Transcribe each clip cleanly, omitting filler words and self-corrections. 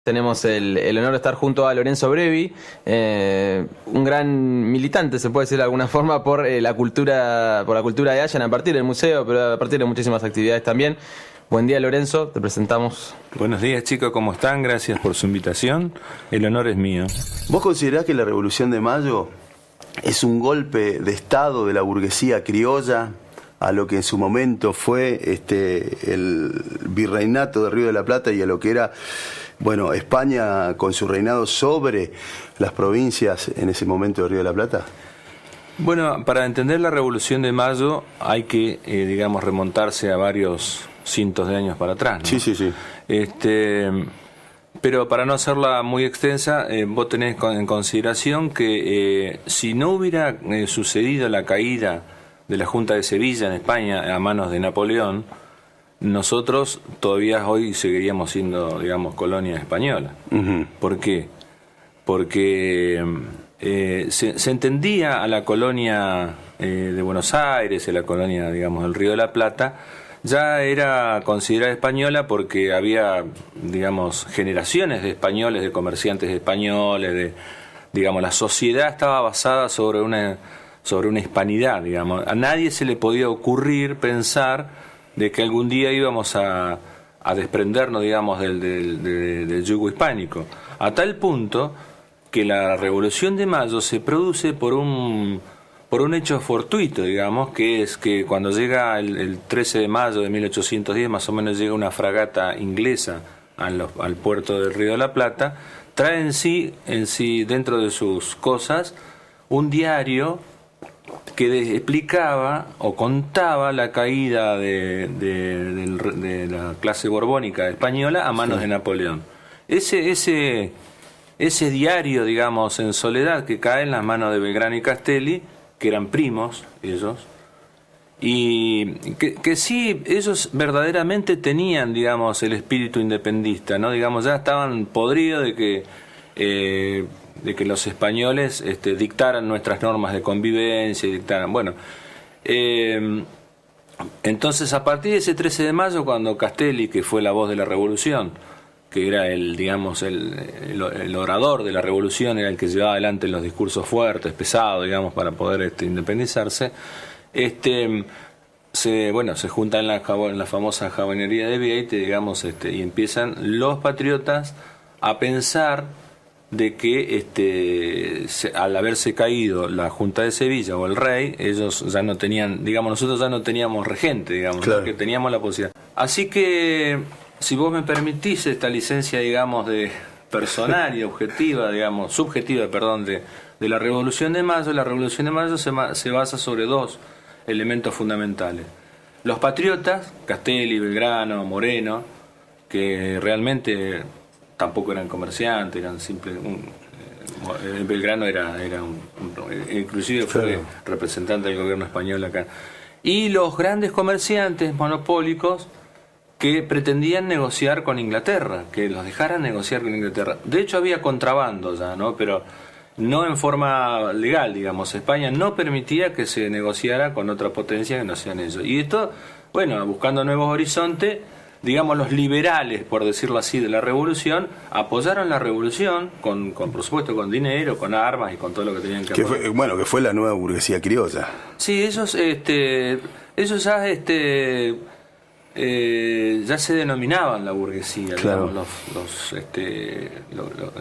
Tenemos el honor de estar junto a Lorenzo Brevi, un gran militante, se puede decir de alguna forma, por la cultura de Allan, a partir del museo, pero a partir de muchísimas actividades también. Buen día, Lorenzo, te presentamos. Buenos días, chicos, ¿cómo están? Gracias por su invitación. El honor es mío. ¿Vos considerás que la Revolución de Mayo es un golpe de Estado de la burguesía criolla a lo que en su momento fue el virreinato del Río de la Plata y a lo que era, bueno, España con su reinado sobre las provincias en ese momento del Río de la Plata? Bueno, para entender la Revolución de Mayo hay que, digamos, remontarse a varios cientos de años para atrás, ¿no? Sí. Pero para no hacerla muy extensa, vos tenés en consideración que si no hubiera sucedido la caída de la Junta de Sevilla en España a manos de Napoleón, nosotros todavía hoy seguiríamos siendo, digamos, colonia española. Uh-huh. ¿Por qué? Porque se entendía a la colonia de Buenos Aires, a la colonia, digamos, del Río de la Plata, ya era considerada española porque había, digamos, generaciones de españoles, de comerciantes españoles, digamos, la sociedad estaba basada sobre una hispanidad, digamos. A nadie se le podía ocurrir pensar de que algún día íbamos a desprendernos, digamos, del yugo hispánico. A tal punto que la Revolución de Mayo se produce por un hecho fortuito, digamos, que es que cuando llega el 13 de mayo de 1810, más o menos llega una fragata inglesa al puerto del Río de la Plata, trae en sí, dentro de sus cosas, un diario que explicaba o contaba la caída de la clase borbónica española a manos de Napoleón. Ese diario, digamos, en soledad, que cae en las manos de Belgrano y Castelli, que eran primos ellos, y que sí, ellos verdaderamente tenían, digamos, el espíritu independentista, ¿no? Digamos, ya estaban podridos de que los españoles dictaran nuestras normas de convivencia y dictaran, bueno, entonces a partir de ese 13 de mayo, cuando Castelli, que fue la voz de la revolución, que era el orador de la revolución, era el que llevaba adelante los discursos fuertes, pesados, digamos, para poder independizarse, se junta en la famosa jabonería de Vieyte, digamos, y empiezan los patriotas a pensar de que al haberse caído la Junta de Sevilla o el rey, ellos ya no tenían, digamos, nosotros ya no teníamos regente, digamos, claro, ¿no? Que teníamos la posibilidad. Así que, si vos me permitís esta licencia, digamos, de personal y objetiva, digamos, subjetiva, perdón, de la Revolución de Mayo, la Revolución de Mayo se basa sobre dos elementos fundamentales. Los patriotas, Castelli, Belgrano, Moreno, que realmente tampoco eran comerciantes, eran simples. Belgrano era inclusive fue claro, representante del gobierno español acá. Y los grandes comerciantes monopólicos que pretendían negociar con Inglaterra, que los dejaran negociar con Inglaterra. De hecho había contrabando ya, ¿no? Pero no en forma legal, digamos. España no permitía que se negociara con otra potencia que no sean ellos. Y esto, bueno, buscando nuevos horizontes, digamos, los liberales, por decirlo así, de la revolución, apoyaron la revolución, por supuesto, con dinero, con armas y con todo lo que tenían que apoyar. Que fue la nueva burguesía criolla. Sí, ellos ya se denominaban la burguesía, claro,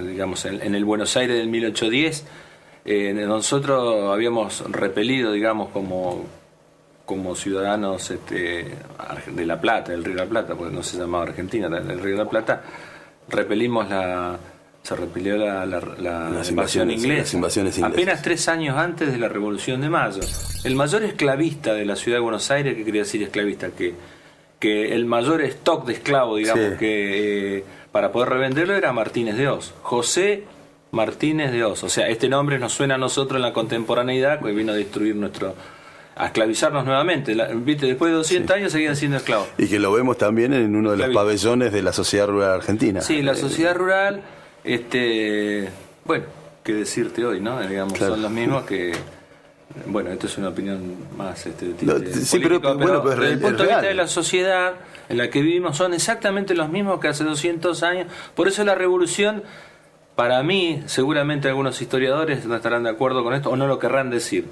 digamos, en el Buenos Aires del 1810, nosotros habíamos repelido, digamos, como ciudadanos de La Plata, del Río de la Plata, porque no se llamaba Argentina, del Río de la Plata, se repelió la invasión inglesa, las invasiones inglesas. Apenas 3 años antes de la Revolución de Mayo. El mayor esclavista de la ciudad de Buenos Aires, ¿qué quería decir esclavista? Que el mayor stock de esclavos, digamos, que para poder revenderlo era Martínez de Oz, José Martínez de Oz. O sea, este nombre nos suena a nosotros en la contemporaneidad, que vino a destruir a esclavizarnos nuevamente. ¿Viste? Después de 200 años seguían siendo esclavos. Y que lo vemos también en uno de los pabellones de la Sociedad Rural Argentina. Sí, la Sociedad Rural, bueno, qué decirte hoy, ¿no? Digamos, claro, son los mismos que Bueno, esto es una opinión más sí, política, pero desde el punto de vista real. de la sociedad en la que vivimos son exactamente los mismos que hace 200 años. Por eso la revolución, para mí, seguramente algunos historiadores no estarán de acuerdo con esto o no lo querrán decir,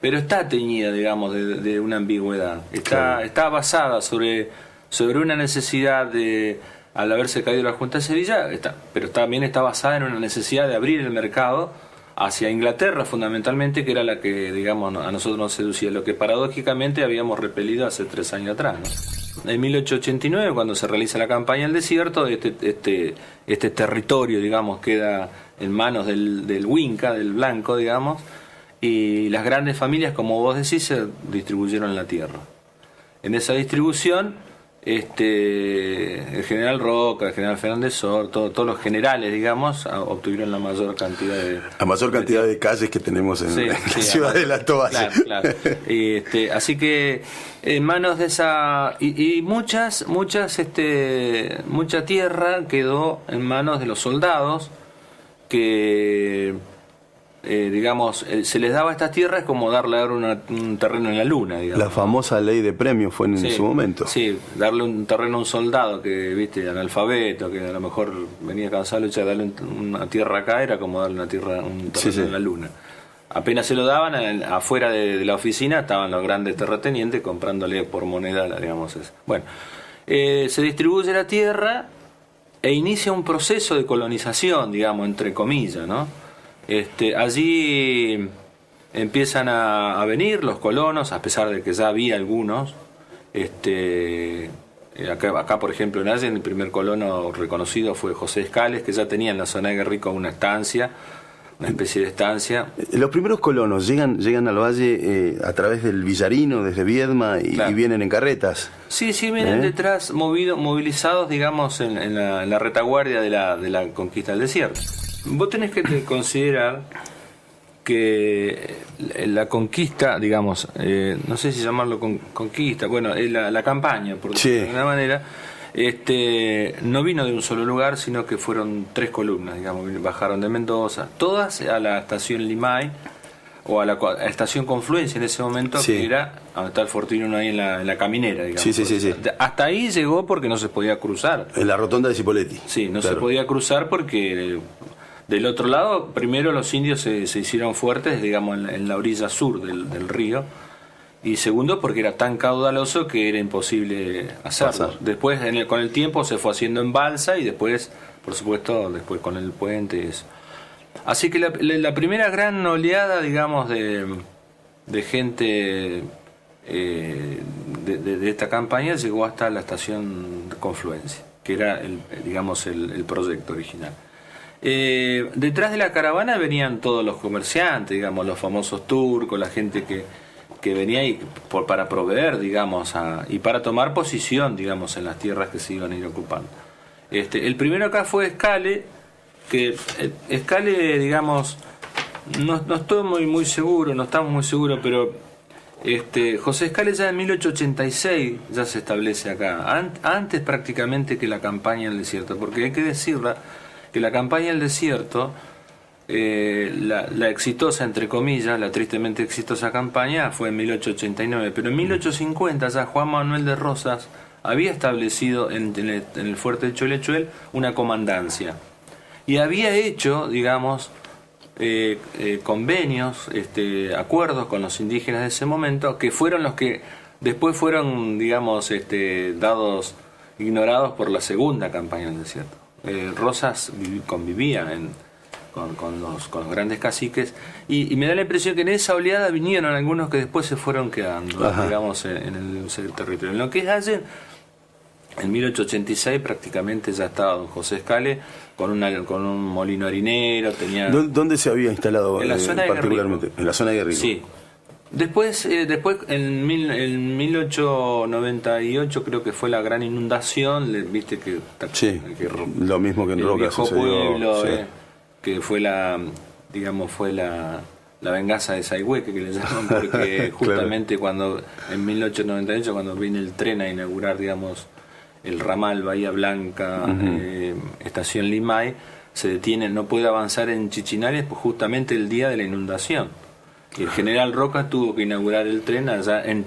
pero está teñida, digamos, de una ambigüedad. Está basada sobre una necesidad de, al haberse caído la Junta de Sevilla, pero también está basada en una necesidad de abrir el mercado hacia Inglaterra fundamentalmente, que era la que, digamos, a nosotros nos seducía, lo que paradójicamente habíamos repelido hace 3 años atrás, ¿no? En 1889, cuando se realiza la campaña del desierto, este territorio, digamos, queda en manos del Winca, del blanco, digamos, y las grandes familias, como vos decís, se distribuyeron la tierra. En esa distribución, el general Roca, el general Fernández Sor, todos los generales, digamos, obtuvieron la mayor cantidad de calles que tenemos en la ciudad de La Toalla. Claro. Así que en manos de esa y mucha tierra quedó en manos de los soldados que digamos, se les daba estas tierras como darle un terreno en la luna, digamos. La famosa ley de premios fue en su momento. Sí, darle un terreno a un soldado que, viste, analfabeto, que a lo mejor venía cansado de luchar, darle una tierra acá era como darle un terreno en la luna. Apenas se lo daban, afuera de la oficina estaban los grandes terratenientes comprándole por moneda, digamos eso. Bueno, se distribuye la tierra e inicia un proceso de colonización, digamos, entre comillas, ¿no? Allí empiezan a venir los colonos, a pesar de que ya había algunos. Acá, por ejemplo, en Allen, el primer colono reconocido fue José Escales, que ya tenía en la zona de Guerrico una estancia, una especie de estancia. Los primeros colonos llegan al valle a través del Villarino, desde Viedma, y vienen en carretas. Sí, vienen detrás, movilizados, digamos, en la retaguardia de la conquista del desierto. Vos tenés que considerar que la conquista, digamos, no sé si llamarlo conquista, bueno, la campaña, por decirlo de alguna manera, no vino de un solo lugar, sino que fueron 3 columnas, digamos, bajaron de Mendoza, todas a la estación Limay, o a la estación Confluencia en ese momento, que era donde está el Fortino ahí en la caminera, digamos. Sí. Hasta ahí llegó porque no se podía cruzar. En la rotonda de Cipoletti. Sí, no se podía cruzar porque del otro lado, primero los indios se hicieron fuertes, digamos, en la orilla sur del río, y segundo porque era tan caudaloso que era imposible hacerlo. Después, con el tiempo, se fue haciendo en balsa y después, por supuesto, con el puente. Eso. Así que la primera gran oleada, digamos, de gente de esta campaña llegó hasta la estación de Confluencia, que era el proyecto original. Detrás de la caravana venían todos los comerciantes, digamos, los famosos turcos, la gente que venía para proveer, digamos, y para tomar posición, digamos, en las tierras que se iban a ir ocupando. El primero acá fue Escale, que Escale, digamos, no estoy muy seguro, no estamos muy seguros, pero José Escale ya en 1886 ya se establece acá, antes prácticamente que la campaña del desierto, porque hay que decirla que la campaña del desierto, la exitosa, entre comillas, la tristemente exitosa campaña fue en 1889, pero en 1850 ya Juan Manuel de Rosas había establecido en el fuerte de Cholechuel una comandancia y había hecho, digamos, convenios, acuerdos con los indígenas de ese momento, que fueron los que después fueron, digamos, ignorados por la segunda campaña del desierto. Rosas convivía con los grandes caciques y me da la impresión que en esa oleada vinieron algunos que después se fueron quedando, digamos, en el territorio. En lo que es Allen, en 1886 prácticamente ya estaba don José Escale con un molino harinero. ¿Dónde se había instalado en la zona particularmente? De en la zona de Guerrico. Sí. Después en 1898 creo que fue la gran inundación, viste que lo mismo que en Roca viejo sucedió, pueblo, que fue la venganza de Saigüeque, que le llaman, porque justamente cuando en 1898 cuando viene el tren a inaugurar, digamos, el ramal Bahía Blanca, estación Limay, se detiene, no puede avanzar en Chichinales, pues justamente el día de la inundación. Y el general Roca tuvo que inaugurar el tren allá en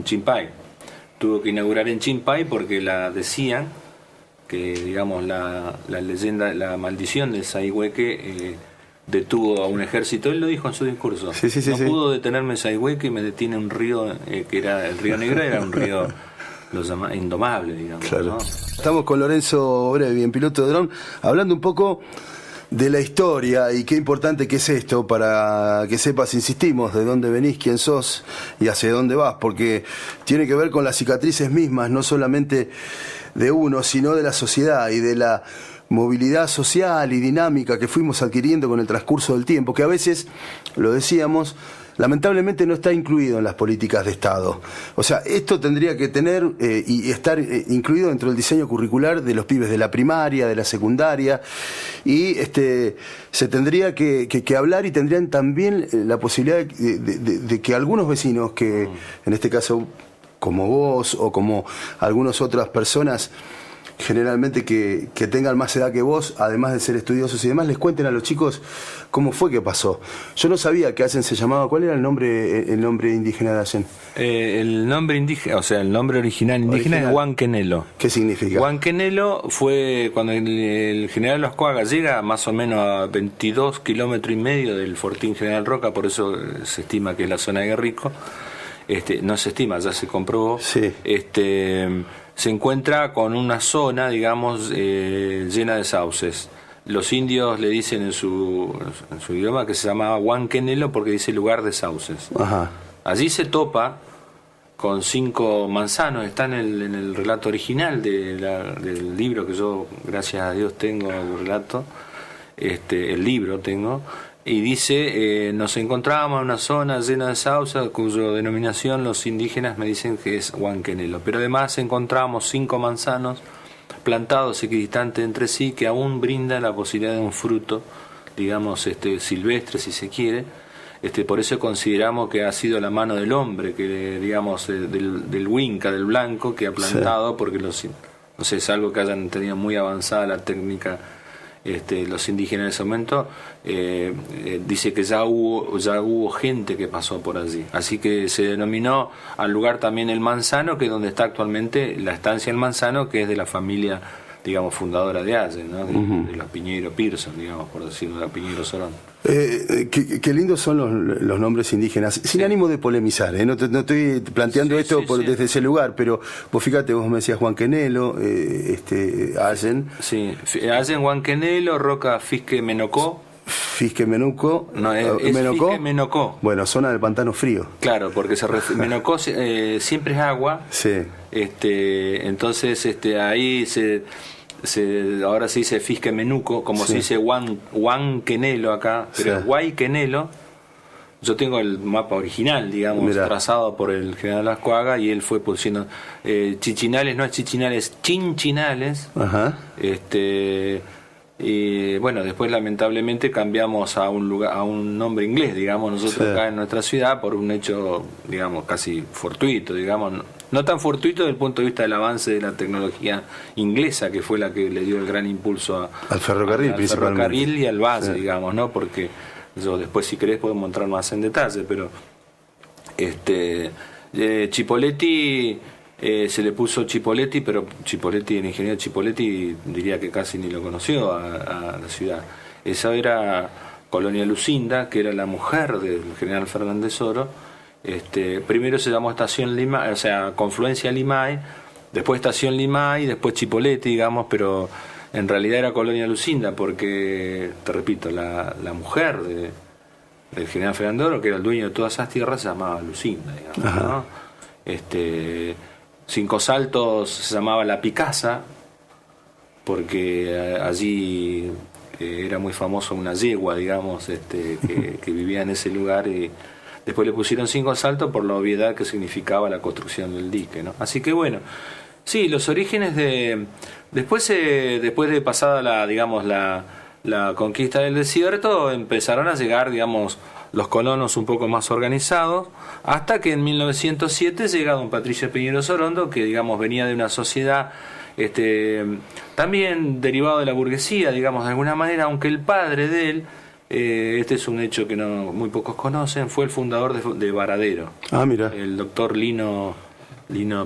Chimpay. Tuvo que inaugurar en Chimpay porque decían que, digamos, la leyenda, la maldición de Saigüeque detuvo a un ejército. Él lo dijo en su discurso. No pudo detenerme Saigüeque y me detiene un río, que era el río Negro, era un río lo llama indomable, digamos. Claro. ¿No? Estamos con Lorenzo Brevi, en Piloto de Dron, hablando un poco de la historia y qué importante que es esto para que sepas, insistimos, de dónde venís, quién sos y hacia dónde vas, porque tiene que ver con las cicatrices mismas, no solamente de uno, sino de la sociedad y de la movilidad social y dinámica que fuimos adquiriendo con el transcurso del tiempo, que a veces, lo decíamos, lamentablemente no está incluido en las políticas de Estado. O sea, esto tendría que tener y estar incluido dentro del diseño curricular de los pibes de la primaria, de la secundaria, y se tendría que hablar, y tendrían también la posibilidad de que algunos vecinos que, en este caso, como vos o como algunas otras personas, generalmente que tengan más edad que vos, además de ser estudiosos y demás, les cuenten a los chicos cómo fue que pasó. Yo no sabía que Allen se llamaba. ¿Cuál era el nombre indígena de Allen? El nombre indígena, o sea, el nombre original es Huanquenelo. ¿Qué significa? Huanquenelo fue cuando el general Lascuaga llega más o menos a 22 kilómetros y medio del Fortín General Roca, por eso se estima que es la zona de Guerrico. No se estima, ya se comprobó. Sí. Se encuentra con una zona, digamos, llena de sauces. Los indios le dicen en su idioma que se llama Huanquenelo porque dice lugar de sauces. Ajá. Allí se topa con 5 manzanos, está en el relato original del libro que yo, gracias a Dios, tengo el relato, el libro tengo, y dice, nos encontramos en una zona llena de sauces cuya denominación los indígenas me dicen que es Huanquenelo, pero además encontramos 5 manzanos plantados equidistantes entre sí que aún brindan la posibilidad de un fruto, digamos, silvestre si se quiere. Por eso consideramos que ha sido la mano del hombre, que digamos del Huinca, del blanco, que ha plantado, sí. Porque no sé, es algo que hayan tenido muy avanzada la técnica los indígenas en ese momento. Dice que ya hubo gente que pasó por allí, así que se denominó al lugar también el Manzano, que es donde está actualmente la estancia del Manzano, que es de la familia, digamos, fundadora de Allen, ¿no? De los Piñeiro Pearson, digamos, por decirlo, de Piñeiro Sorón. Qué lindos son los nombres indígenas, sin ánimo de polemizar, no estoy planteando esto desde ese lugar, pero vos fíjate, vos me decías Huanquenelo, Allen. Sí, Allen, Huanquenelo, Roca, Fisque, Menocó. Fisque, Menuco. No, es Menocó. Fisque, Menocó. Bueno, zona del pantano frío. Claro, porque Menocó siempre es agua. Sí. Entonces ahí ahora se dice Fisque Menuco, como se dice Huanquenelo acá, pero es Huayquenelo. Yo tengo el mapa original, digamos, trazado por el general Lascuaga, y él fue pusiendo Chichinales, no es Chichinales, Chinchinales. Ajá. Y bueno, después lamentablemente cambiamos a un nombre inglés, digamos, nosotros acá en nuestra ciudad, por un hecho, digamos, casi fortuito, digamos, no tan fortuito desde el punto de vista del avance de la tecnología inglesa, que fue la que le dio el gran impulso al ferrocarril, al principalmente. Ferrocarril y al base, digamos, ¿no? Porque yo después, si querés, podemos entrar más en detalle, pero Chipoleti, se le puso Chipoleti, pero Chipoleti, el ingeniero Chipoleti, diría que casi ni lo conoció a la ciudad. Esa era Colonia Lucinda, que era la mujer del general Fernández Oro. Primero se llamó Estación Limay, o sea, Confluencia Limay, después Estación Limay, después Chipoleti, digamos, pero en realidad era Colonia Lucinda, porque, te repito, la mujer del general Fernández Oro, que era el dueño de todas esas tierras, se llamaba Lucinda, digamos, ¿no? Cinco Saltos se llamaba La Picasa, porque allí era muy famoso una yegua, digamos, que vivía en ese lugar, y después le pusieron Cinco Saltos por la obviedad que significaba la construcción del dique, ¿no? Así que bueno, sí, los orígenes después de pasada la conquista del desierto, empezaron a llegar, digamos, los colonos un poco más organizados, hasta que en 1907 llega don Patricio Piñeiro Sorondo, que, digamos, venía de una sociedad también derivado de la burguesía, digamos, de alguna manera, aunque el padre de él este es un hecho que no muy pocos conocen, fue el fundador de Varadero. Ah, mira. El doctor Lino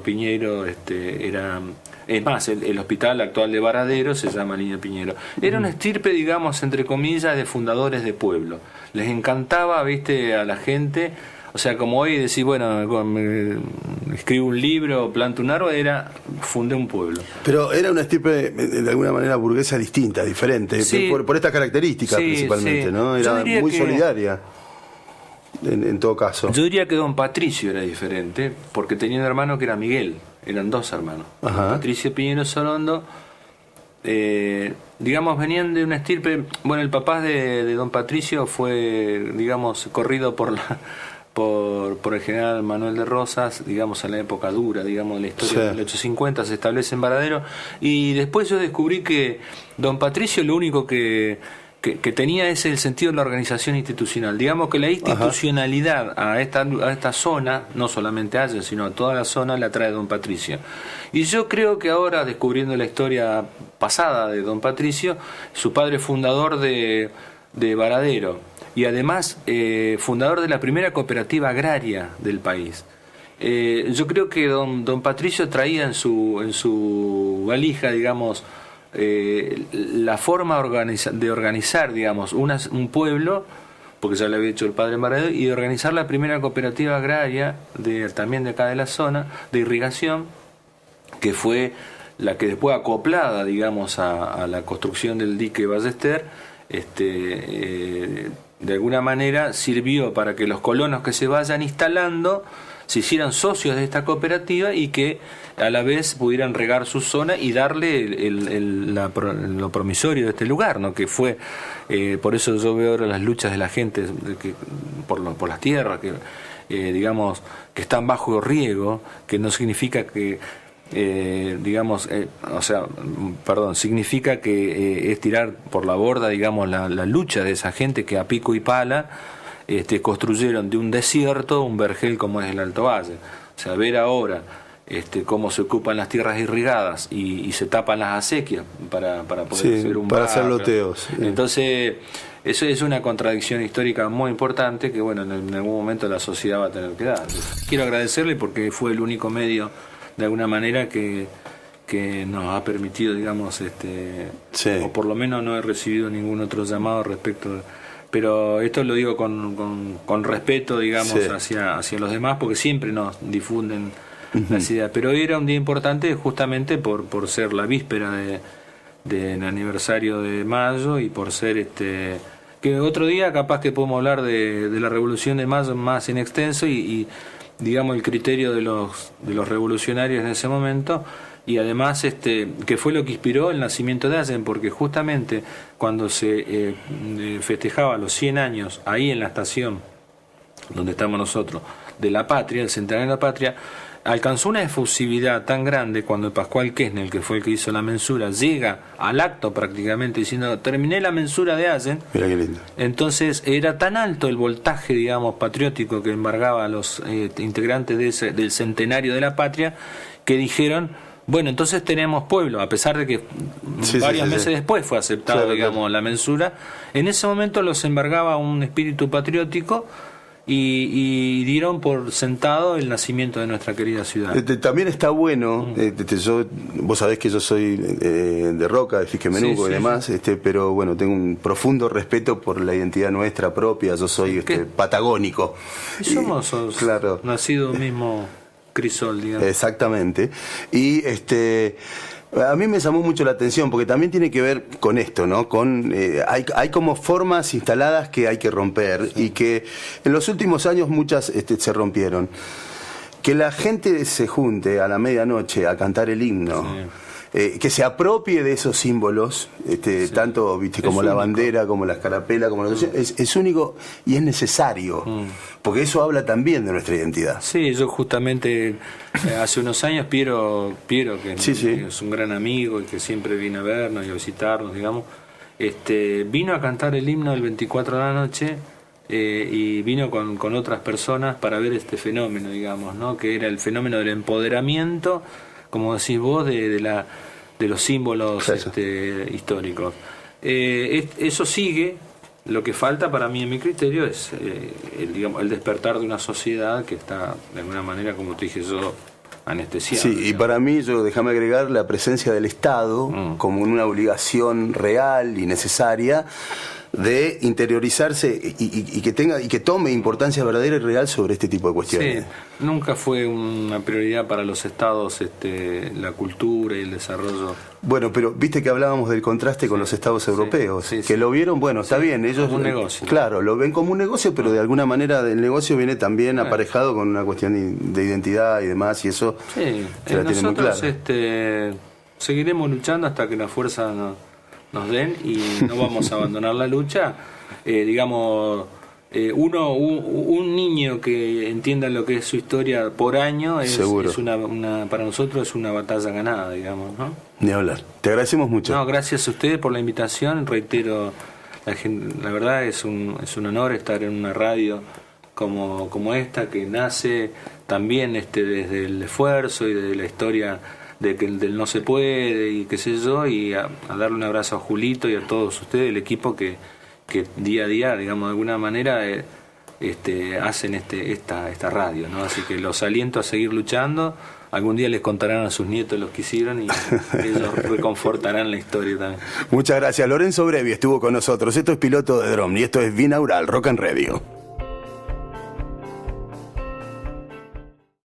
Piñeiro era... Es más, el hospital actual de Varadero se llama Lino Piñeiro. Era una estirpe, digamos, entre comillas, de fundadores de pueblo. Les encantaba, viste, a la gente... O sea, como hoy decís, bueno, escribo un libro, planto un árbol, fundé un pueblo. Pero era una estirpe de alguna manera burguesa distinta, diferente, sí, por estas características principalmente, sí. ¿no? Era muy solidaria, en todo caso. Yo diría que don Patricio era diferente, porque tenía un hermano que era Miguel, eran dos hermanos. Don Patricio Piñero Sorondo, digamos, venían de una estirpe, bueno, el papá de don Patricio fue, digamos, corrido por el general Manuel de Rosas, digamos, en la época dura, digamos, de la historia de 1850, se establece en Varadero, y después yo descubrí que don Patricio lo único que tenía es el sentido de la organización institucional. Digamos que la institucionalidad a esta zona, no solamente a ella, sino a toda la zona, la trae don Patricio. Y yo creo que ahora, descubriendo la historia pasada de don Patricio, su padre fundador de Varadero, y además fundador de la primera cooperativa agraria del país. Yo creo que don Patricio traía en su valija, digamos, la forma de organizar, digamos, un pueblo, porque ya lo había hecho el padre Varadero, y de organizar la primera cooperativa agraria también de acá de la zona, de irrigación, que fue la que después, acoplada, digamos, a la construcción del dique Ballester, de alguna manera sirvió para que los colonos que se vayan instalando se hicieran socios de esta cooperativa y que a la vez pudieran regar su zona y darle lo promisorio de este lugar, ¿no? Que fue, por eso yo veo ahora las luchas de la gente por las tierras, que digamos, que están bajo riego, que no significa que significa que es tirar por la borda, digamos, la lucha de esa gente que a pico y pala construyeron de un desierto un vergel como es el Alto Valle. O sea, ver ahora cómo se ocupan las tierras irrigadas y se tapan las acequias para poder hacer un para barrio, hacer loteos. Entonces, eso es una contradicción histórica muy importante que, bueno, en algún momento la sociedad va a tener que dar. Quiero agradecerle porque fue el único medio, de alguna manera, que nos ha permitido, digamos, o por lo menos no he recibido ningún otro llamado respecto, pero esto lo digo con respeto, digamos, hacia los demás, porque siempre nos difunden las ideas, pero hoy era un día importante justamente por ser la víspera del aniversario de Mayo y por ser que otro día capaz que podemos hablar de la Revolución de Mayo más en extenso y digamos el criterio de los revolucionarios en ese momento, y además que fue lo que inspiró el nacimiento de Allen, porque justamente cuando se festejaba los 100 años ahí en la estación donde estamos nosotros de la patria, el centenario de la patria, alcanzó una efusividad tan grande cuando Pascual Quesnel, que fue el que hizo la mensura, llega al acto prácticamente diciendo: terminé la mensura de Allen. Mira qué lindo. Entonces era tan alto el voltaje, digamos, patriótico que embargaba a los integrantes del centenario de la patria, que dijeron: bueno, entonces tenemos pueblo, a pesar de que varios meses después fue aceptado, digamos, la mensura. En ese momento los embargaba un espíritu patriótico y dieron por sentado el nacimiento de nuestra querida ciudad. También está bueno, vos sabés que yo soy de Roca, de Fisquemenuco y demás, pero bueno, tengo un profundo respeto por la identidad nuestra propia. Yo soy patagónico. Somos nacido mismo crisol, digamos. Exactamente. Y a mí me llamó mucho la atención porque también tiene que ver con esto, ¿no? Hay como formas instaladas que hay que romper y que en los últimos años muchas se rompieron. Que la gente se junte a la medianoche a cantar el himno, que se apropie de esos símbolos, tanto como la bandera, como la escarapela, como es único y es necesario, porque eso habla también de nuestra identidad. Sí, yo justamente hace unos años Piero que es un gran amigo y que siempre viene a vernos y a visitarnos, digamos, vino a cantar el himno el 24 de la noche. Y vino con otras personas para ver este fenómeno, digamos, ¿no? Que era el fenómeno del empoderamiento, como decís vos, de los símbolos históricos. Eso sigue, Lo que falta para mí, en mi criterio, es el despertar de una sociedad que está, de alguna manera, como te dije yo, anestesiada. Sí, y para mí, déjame agregar la presencia del Estado como una obligación real y necesaria de interiorizarse y que tome importancia verdadera y real sobre este tipo de cuestiones. Sí, nunca fue una prioridad para los estados la cultura y el desarrollo. Bueno, pero viste que hablábamos del contraste con los estados europeos, que lo vieron, bueno, está bien, ellos como un negocio. Claro, lo ven como un negocio, pero de alguna manera el negocio viene también aparejado con una cuestión de identidad y demás, y eso se la tiene muy claro. Seguiremos luchando hasta que la fuerza nos den y no vamos a abandonar la lucha. Un niño que entienda lo que es su historia por año es para nosotros es una batalla ganada, digamos, ¿no? Ni hablar. Te agradecemos mucho. No, gracias a ustedes por la invitación. Reitero, la verdad es un honor estar en una radio como esta, que nace también desde el esfuerzo y desde la historia del no se puede y qué sé yo, y a darle un abrazo a Julito y a todos ustedes, el equipo que día a día, digamos, de alguna manera hacen esta radio, ¿no? Así que los aliento a seguir luchando. Algún día les contarán a sus nietos lo que hicieron y ellos reconfortarán la historia también. Muchas gracias. Lorenzo Brevi estuvo con nosotros. Esto es Piloto de Dron y esto es Binaural Rock and Radio.